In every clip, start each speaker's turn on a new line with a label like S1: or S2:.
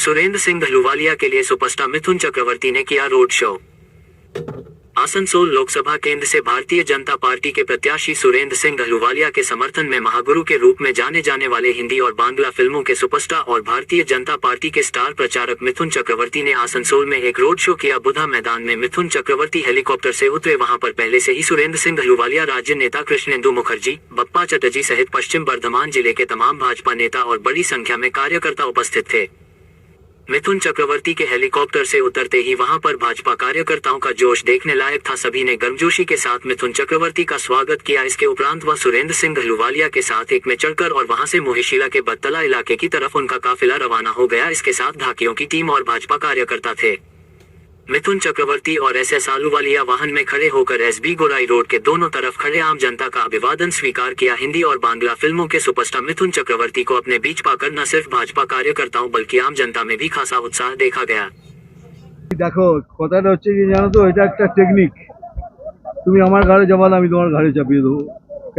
S1: सुरेंद्र सिंह अहलूवालिया के लिए सुपरस्टार मिथुन चक्रवर्ती ने किया रोड शो। आसनसोल लोकसभा केंद्र से भारतीय जनता पार्टी के प्रत्याशी सुरेंद्र सिंह अहलूवालिया के समर्थन में महागुरु के रूप में जाने जाने वाले हिंदी और बांग्ला फिल्मों के सुपरस्टार और भारतीय जनता पार्टी के स्टार प्रचारक मिथुन चक्रवर्ती ने आसनसोल में एक रोड शो किया। बुधा मैदान में मिथुन चक्रवर्ती हेलीकॉप्टर से उतरे। वहां पर पहले से ही सुरेंद्र सिंह अहलूवालिया, राज्य नेता कृष्णेंदु मुखर्जी, बप्पा चटर्जी सहित पश्चिम बर्धमान जिले के तमाम भाजपा नेता और बड़ी संख्या में कार्यकर्ता उपस्थित थे। मिथुन चक्रवर्ती के हेलीकॉप्टर से उतरते ही वहां पर भाजपा कार्यकर्ताओं का जोश देखने लायक था। सभी ने गर्मजोशी के साथ मिथुन चक्रवर्ती का स्वागत किया। इसके उपरांत वह सुरेंद्र सिंह अहलूवालिया के साथ एक में चढ़कर और वहां से मोहिशीला के बत्तला इलाके की तरफ उनका काफिला रवाना हो गया। इसके साथ ढाकियों की टीम और भाजपा कार्यकर्ता थे। मिथुन चक्रवर्ती और एसएस अहलूवालिया वाहन में खड़े होकर एसबी गोराई रोड के दोनों तरफ खड़े आम जनता का अभिवादन स्वीकार किया। हिंदी और बांग्ला फिल्मों के सुपरस्टार मिथुन चक्रवर्ती को अपने बीच पाकर न सिर्फ भाजपा कार्यकर्ताओं बल्कि आम जनता में भी खासा उत्साह देखा गया।
S2: देखो কথাটা হচ্ছে কি জানো তো, এটা একটা টেকনিক। তুমি আমার ঘাড়ে চাপালে আমি তোমার ঘাড়ে চাপিয়ে দেবো।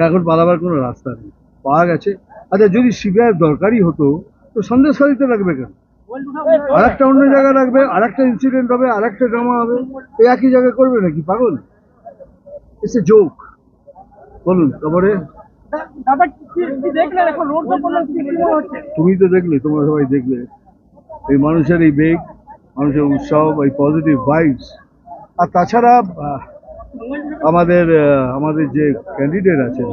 S2: এখন পালাবার কোনো রাস্তা নেই, পাওয়া গেছে। আচ্ছা, যদি সিবিআই দরকারই হতো তো সন্দেশখালিতে রাখবে কেন? আরেকটা অন্য জায়গায় রাখবে, আরেকটা ইনসিডেন্ট হবে, আরেকটা ড্রামা হবে, এই একই জায়গায় করবে নাকি? পাগল? It's a joke. বলুন তারপরে। তুমি তো দেখলে, তোমরা সবাই দেখলে এই মানুষের এই বেগ, মানুষের উৎসাহ, এই পজিটিভ ভাইবস। আর তাছাড়া আমাদের আমাদের যে ক্যান্ডিডেট আছেন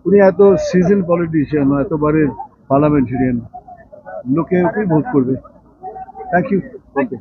S2: উনি এত সিজন পলিটিশিয়ান, এতবারের পার্লামেন্টেরিয়ান, লোকে ওকেই ভোট করবে। Thank you. ওকে।